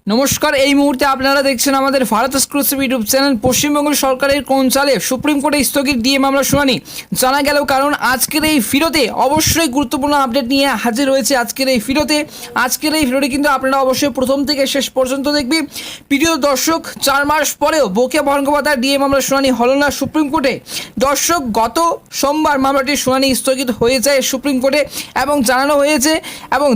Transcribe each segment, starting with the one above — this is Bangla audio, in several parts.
নমস্কার। এই মুহূর্তে আপনারা দেখছেন আমাদের Bharat exclusive YouTube channel. Paschimbanga সরকারের কোন চালে সুপ্রিম কোর্টে স্থগিত ডিএ মামলা শুনানি জানা গেল। কারণ আজকের এই ভিডিওতে অবশ্যই গুরুত্বপূর্ণ আপডেট নিয়ে হাজির হয়েছে। আজকের এই ভিডিওতে কিন্তু আপনারা অবশ্যই প্রথম থেকে শেষ পর্যন্ত দেখবেন। প্রিয় দর্শক, 4 মাস পরেও বকেয়া মহার্ঘ ভাতা ডিএ মামলা শুনানি হলো না সুপ্রিম কোর্টে। দর্শক, গত সোমবার মামলাটির শুনানি স্থগিত হয়ে যায় সুপ্রিম কোর্টে এবং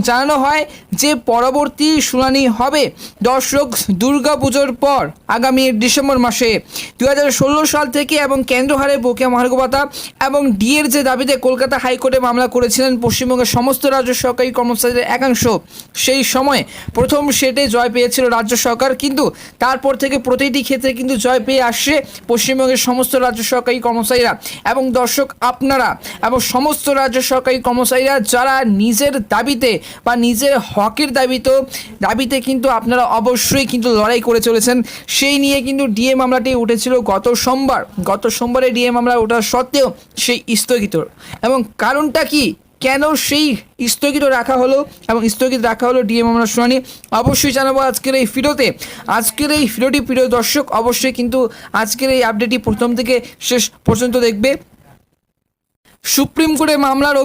জানানো হয় যে পরবর্তী শুনানি হবে দর্শক দুর্গা পুজোর পর আগামী ডিসেম্বর মাসে 2016 সাল থেকে। এবং কেন্দ্র হারে বকেয়া মহার্ঘ ভাতা এবং ডিএর যে দাবিতে কলকাতা হাইকোর্টে মামলা করেছিলেন পশ্চিমবঙ্গের সমস্ত রাজ্য সরকারি কর্মচারীদের একাংশ। সেই সময় প্রথম সেটে জয় পেয়েছিল রাজ্য সরকার, কিন্তু তারপর থেকে প্রতিটি ক্ষেত্রে কিন্তু জয় পেয়ে আসছে পশ্চিমবঙ্গের সমস্ত রাজ্য সরকারি কর্মচারীরা। এবং দর্শক, আপনারা এবং সমস্ত রাজ্য সরকারি কর্মচারীরা যারা নিজের দাবিতে বা নিজের হকের দাবিতে কিন্তু আপনারা অবশ্যই কিন্তু লড়াই করে চলেছেন। সেই নিয়ে কিন্তু ডিএ মামলাটি উঠেছিল গত সোমবারে ডিএ মামলা ওঠার সত্ত্বেও সেই স্থগিত। এবং কারণটা কি, কেন সেই স্থগিত রাখা হলো ডিএ মামলার শুনানি, অবশ্যই জানাবো আজকের এই ভিডিওটি। প্রিয় দর্শক, অবশ্যই কিন্তু আজকের এই আপডেটটি প্রথম থেকে শেষ পর্যন্ত দেখবে। সুপ্রিম কোর্টে মামলার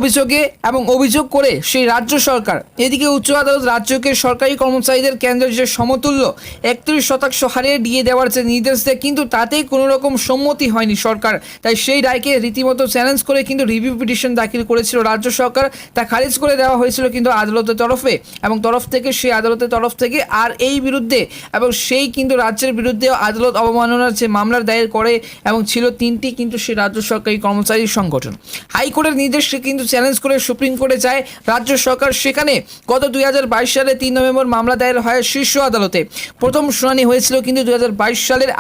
অভিযোগ করে সেই রাজ্য সরকার, এদিকে উচ্চ আদালত রাজ্যকে সরকারি কর্মচারীদের কেন্দ্রের যে সমতুল্য 31% হারে ডিএ দেওয়ার যে নির্দেশ দেয়, কিন্তু তাতেই কোনো রকম সম্মতি হয়নি সরকার। তাই সেই রায়কে রীতিমতো চ্যালেঞ্জ করে কিন্তু রিভিউ পিটিশন দাখিল করেছিল রাজ্য সরকার। তা খারিজ করে দেওয়া হয়েছিল কিন্তু আদালতের আদালতের তরফ থেকে আর এই বিরুদ্ধে এবং সেই কিন্তু রাজ্যের বিরুদ্ধে আদালত অবমাননার যে মামলার দায়ের করে এবং ছিল 3টি কিন্তু সেই রাজ্য সরকারি কর্মচারী সংগঠন। হাইকোর্টের নির্দেশকে কিন্তু চ্যালেঞ্জ করে সুপ্রিম কোর্টে যায় রাজ্য সরকার। সেখানে গত 2022 সালে 3 নভেম্বর মামলা দায়ের হয় শীর্ষ আদালতে। প্রথম শুনানি হয়েছিল কিন্তু 2022 সালের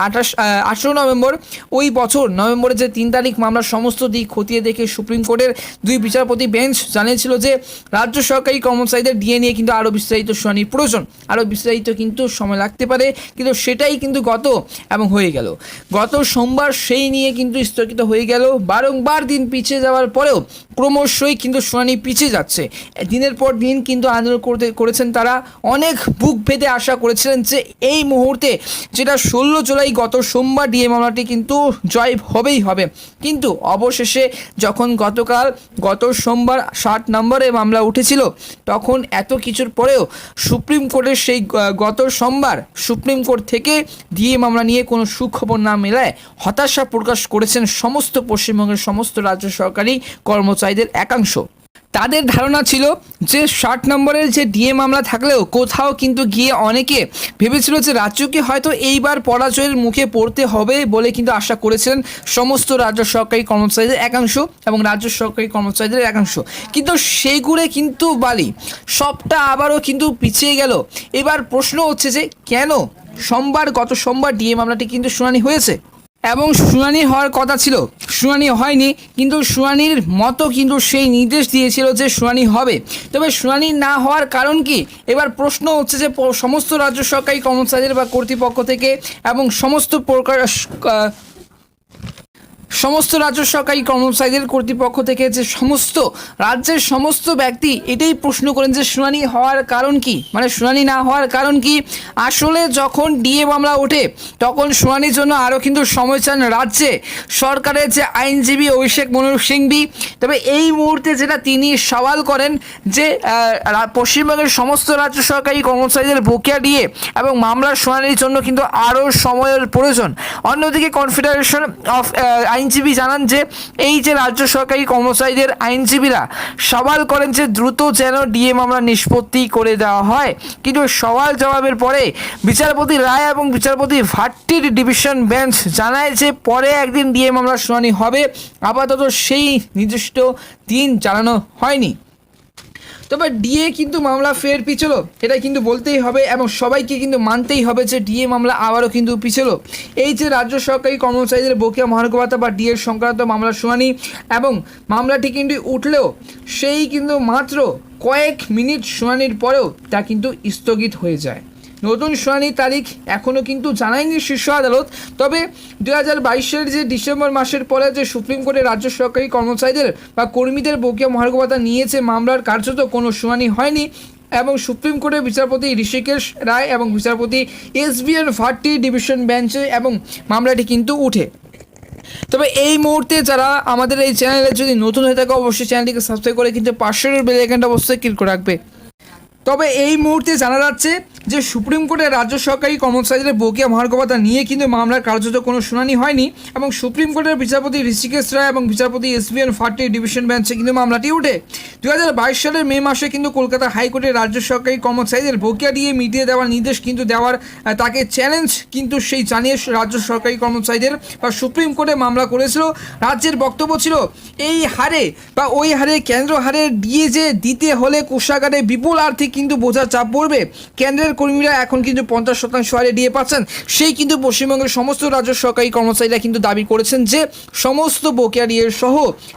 18 নভেম্বর। ওই বছর নভেম্বরের যে 3 তারিখ মামলার সমস্ত দিক খতিয়ে দেখে সুপ্রিম কোর্টের 2 বিচারপতি বেঞ্চ জানিয়েছিল যে রাজ্য সরকারি কর্মচারীদের ডিএ নিয়ে কিন্তু আরও বিস্তারিত শুনানির প্রয়োজন, আরও বিস্তারিত কিন্তু সময় লাগতে পারে। কিন্তু সেটাই কিন্তু হয়ে গেল গত সোমবার। সেই নিয়ে কিন্তু স্থগিত হয়ে গেল। বারংবার দিন পিছিয়ে যাওয়ার পরেও ক্রমশই কিন্তু শুনানি পিছিয়ে যাচ্ছে। দিনের পর দিন কিন্তু আন্দোলন করেছেন তারা। অনেক বুক ভেদে আশা করেছিলেন যে এই মুহূর্তে, যেটা 16 জুলাই গত সোমবার ডিএ মামলাটি কিন্তু জয় হবেই হবে। কিন্তু অবশেষে যখন গত সোমবার 60 নম্বরে মামলা উঠেছিল, তখন এত কিছুর পরেও সুপ্রিম কোর্টের সেই গত সোমবার সুপ্রিম কোর্ট থেকে ডিএ মামলা নিয়ে কোনো সুখবর না মেলায় হতাশা প্রকাশ করেছেন সমস্ত পশ্চিমবঙ্গের সমস্ত রাজ্য সরকারি কর্মচারীদের একাংশ। তাদের ধারণা ছিল যে 60 নম্বরের যে ডিএ মামলা থাকলেও কোথাও কিন্তু গিয়ে অনেকে ভেবেছিল যে রাজ্যকে হয়তো এইবার পরাজয়ের মুখে পড়তে হবে বলে কিন্তু আশা করেছিলেন সমস্ত রাজ্য সরকারি কর্মচারীদের একাংশ এবং রাজ্য সরকারি কর্মচারীদের একাংশ। কিন্তু সেইগুলো কিন্তু সবটা আবারও কিন্তু পিছিয়ে গেল। এবার প্রশ্ন হচ্ছে যে কেন গত সোমবার ডিএ মামলাটি কিন্তু শুনানি হয়েছে এবং শুনানি হওয়ার কথা ছিল, শুনানি হয়নি। কিন্তু শুনানির মতো কিন্তু সেই নির্দেশ দিয়েছিল যে শুনানি হবে। তবে শুনানি না হওয়ার কারণ কি, এবার প্রশ্ন হচ্ছে যে সমস্ত রাজ্য সরকারি কর্মচারীদের বা কর্তৃপক্ষ থেকে এবং সমস্ত রাজ্য সরকারি কর্মচারীদের কর্তৃপক্ষ থেকে যে সমস্ত রাজ্যের সমস্ত ব্যক্তি এটাই প্রশ্ন করেন যে শুনানি হওয়ার কারণ কি, শুনানি না হওয়ার কারণ কি। আসলে যখন ডিএ মামলা ওঠে তখন শুনানির জন্য আরও কিন্তু সময় চান রাজ্যে সরকারের যে আইনজীবী অভিষেক মনু সিংভি। তবে এই মুহূর্তে যেটা তিনি সওয়াল করেন যে পশ্চিমবঙ্গের সমস্ত রাজ্য সরকারি কর্মচারীদের বকেয়া ডিএ এবং মামলার শুনানির জন্য কিন্তু আরও সময়ের প্রয়োজন। অন্যদিকে কনফেডারেশন অফ আইনজীবী জানান যে এই যে রাজ্য সরকারি কর্মচারীদের আইনজীবীরা সওয়াল করেন যে দ্রুত যেন ডিএ মামলা নিষ্পত্তি করে দেওয়া হয়। কিন্তু সওয়াল জবাবের পরে বিচারপতি রায় এবং বিচারপতি ভাট্টির ডিভিশন বেঞ্চ জানায় যে পরে একদিন ডিএ মামলার শুনানি হবে। আপাতত সেই নির্দিষ্ট দিন জানানো হয়নি। তবে ডিএ কিন্তু মামলা ফের পিছলো, এটা কিন্তু বলতেই হবে এবং সবাইকে কিন্তু মানতেই হবে যে ডিএ মামলা আবারও কিন্তু পিছলো। এই যে রাজ্য সরকারি কর্মচারীদের বকেয়া মহার্ঘ ভাতা বা ডিএ সংক্রান্ত মামলার শুনানি এবং মামলাটি কিন্তু উঠলেও সেই কিন্তু মাত্র কয়েক মিনিট শুনানির পরেও তা কিন্তু স্থগিত হয়ে যায়। নতুন শুনানির তারিখ এখনও কিন্তু জানায়নি শীর্ষ আদালত। তবে 2022 সালের যে ডিসেম্বর মাসের পরে যে সুপ্রিম কোর্টে রাজ্য সরকারি কর্মচারীদের বা কর্মীদের বকেয়া মহার্ঘ ভাতা নিয়েছে মামলার কার্যত কোনো শুনানি হয়নি। এবং সুপ্রিম কোর্টের বিচারপতি ঋষিকেশ রায় এবং বিচারপতি SBN ভাট্টি ডিভিশন বেঞ্চে এবং মামলাটি কিন্তু উঠে। তবে এই মুহূর্তে যারা আমাদের এই চ্যানেলে যদি নতুন হয়ে থাকে অবশ্যই চ্যানেলটিকে সাবস্ক্রাইব করে কিন্তু পাশের বেল আইকনটা অবশ্যই ক্লিক করে রাখবে। তবে এই মুহূর্তে জানা যাচ্ছে যে সুপ্রিম কোর্টের রাজ্য সরকারি কর্মচারীদের বকেয়া মহার্ঘ ভাতা নিয়ে কিন্তু মামলার কার্যত কোনো শুনানি হয়নি এবং সুপ্রিম কোর্টের বিচারপতি ঋষিকেশ রায় এবং বিচারপতি SBN ভাট্টি ডিভিশন বেঞ্চে কিন্তু মামলাটি উঠে। 2022 সালের মে মাসে কিন্তু কলকাতা হাইকোর্টের রাজ্য সরকারি কর্মচারীদের বকেয়া দিয়ে মিটিয়ে দেওয়ার নির্দেশ কিন্তু দেওয়ার তাকে চ্যালেঞ্জ কিন্তু সেই জানিয়ে রাজ্য সরকারি কর্মচারীদের বা সুপ্রিম কোর্টে মামলা করেছিল। রাজ্যের বক্তব্য ছিল এই হারে বা ওই হারে কেন্দ্র হারে দিয়ে যে দিতে হলে কোষাগারে বিপুল আর্থিক কিন্তু বোঝা চাপ পড়বে। কেন্দ্রের কর্মীরা এখন কিন্তু 50% হারে ডিএ পাচ্ছেন, সেই কিন্তু পশ্চিমবঙ্গের সমস্ত রাজ্য সরকারি কর্মচারীরা কিন্তু দাবি করেছেন যে সমস্ত বকেয়া ডিএ সহ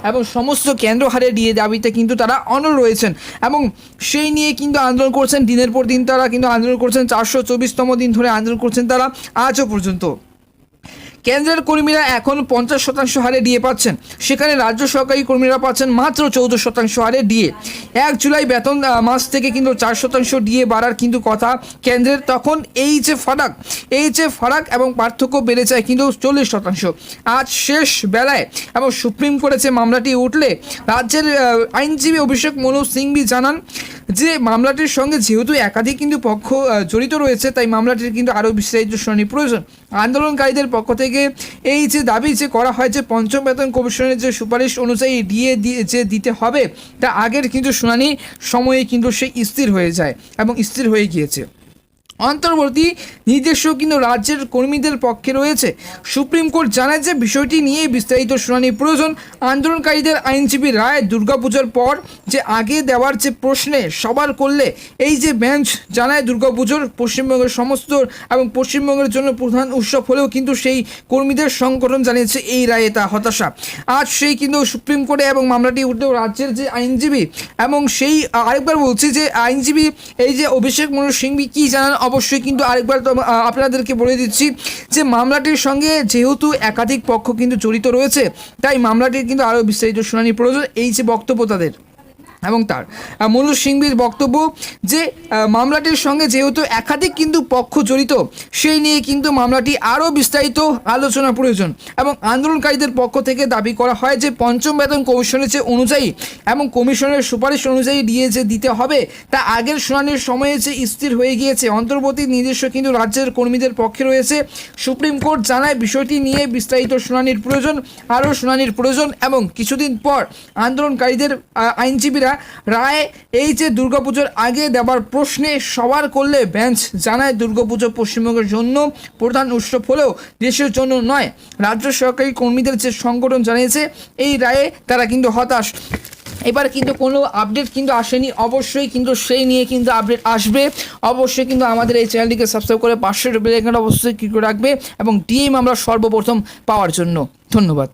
এবং সমস্ত কেন্দ্র হারে ডিএ দাবিতে কিন্তু তারা অনড় রয়েছেন এবং সেই নিয়ে কিন্তু আন্দোলন করছেন। দিনের পর দিন তারা কিন্তু আন্দোলন করছেন, 424তম দিন ধরে আন্দোলন করছেন তারা আজও পর্যন্ত। কেন্দ্রের কর্মীরা এখন 50% হারে ডিএ পাচ্ছেন, সেখানে রাজ্য সরকারি কর্মীরা পাচ্ছেন মাত্র 14% হারে ডিএ। 1 জুলাই বেতন মাস থেকে কিন্তু 4% ডিএ বাড়ার কিন্তু কথা কেন্দ্রের, তখন এই যে ফারাক এবং পার্থক্য বেড়ে যায় কিন্তু 40%। আজ শেষ বেলায় এবং সুপ্রিম কোর্টে যে মামলাটি উঠলে রাজ্যের আইনজীবী অভিষেক মনু সিংভি জানান যে মামলাটির সঙ্গে যেহেতু একাধিক কিন্তু পক্ষ জড়িত রয়েছে তাই মামলাটির কিন্তু আরও বিস্তারিত শুনানি প্রয়োজন। আন্দোলনকারীদের পক্ষ থেকে এই যে দাবি যে করা হয় যে পঞ্চম বেতন কমিশনের যে সুপারিশ অনুযায়ী ডিএ যে দিতে হবে তা আগের কিন্তু শুনানি সময়ে কিন্তু সে স্থির হয়ে যায় এবং স্থির হয়ে গিয়েছে। অন্তর্বর্তী নির্দেশও কিন্তু রাজ্যের কর্মীদের পক্ষে রয়েছে। সুপ্রিম কোর্ট জানায় যে বিষয়টি নিয়ে বিস্তারিত শুনানি প্রয়োজন। আন্দোলনকারীদের আইনজীবী রায় দুর্গাপূজার পর যে আগে দেওয়ার যে প্রশ্নে সবার করলে এই যে বেঞ্চ জানায় দুর্গাপুজোর পশ্চিমবঙ্গের সমস্ত এবং পশ্চিমবঙ্গের জন্য প্রধান উৎসব হলেও কিন্তু সেই কর্মীদের সংগঠন জানিয়েছে এই রায়ে তা হতাশা। আজ সেই কিন্তু সুপ্রিম কোর্টে এবং মামলাটি উঠলেও রাজ্যের যে আইনজীবী এবং সেই আরেকবার বলছি যে আইনজীবী এই যে অভিষেক মনু সিংভি কী জানান অবশ্যই কিন্তু আরেকবার তো আপনাদেরকে বলে দিচ্ছি যে মামলাটির সঙ্গে যেহেতু একাধিক পক্ষ কিন্তু জড়িত রয়েছে তাই মামলাটির কিন্তু আরও বিস্তারিত শুনানি প্রয়োজন। এই যে বক্তব্য তাদের এবং তার মনু সিংভির বক্তব্য যে মামলাটির সঙ্গে যেহেতু একাধিক কিন্তু পক্ষ জড়িত সেই নিয়ে কিন্তু মামলাটি আরও বিস্তারিত আলোচনা প্রয়োজন এবং আন্দোলনকারীদের পক্ষ থেকে দাবি করা হয় যে পঞ্চম বেতন কমিশনের যে অনুযায়ী এবং কমিশনের সুপারিশ অনুযায়ী ডিএ যে দিতে হবে তা আগের শুনানির সময়ে যে স্থির হয়ে গিয়েছে। অন্তর্বর্তী নির্দেশ কিন্তু রাজ্যের কর্মীদের পক্ষে রয়েছে। সুপ্রিম কোর্ট জানায় বিষয়টি নিয়ে বিস্তারিত শুনানির প্রয়োজন, আরও শুনানির প্রয়োজন এবং কিছুদিন পর আন্দোলনকারীদের আইনজীবীরা রায় এই যে দুর্গাপুজোর আগে দেওয়ার প্রশ্নে সবার করলে বেঞ্চ জানায় দুর্গাপুজো পশ্চিমবঙ্গের জন্য প্রধান উৎসব হলেও দেশের জন্য নয়। রাজ্য সরকারি কর্মীদের যে সংগঠন জানিয়েছে এই রায়ে তারা কিন্তু হতাশ। এবার কিন্তু কোনো আপডেট কিন্তু আসেনি, অবশ্যই কিন্তু সেই নিয়ে কিন্তু আপডেট আসবে। অবশ্যই কিন্তু আমাদের এই চ্যানেলটিকে সাবস্ক্রাইব করে পাশের বেল আইকনটা অবশ্যই ক্লিক করে রাখবে এবং ডিএম আমরা সর্বপ্রথম পাওয়ার জন্য। ধন্যবাদ।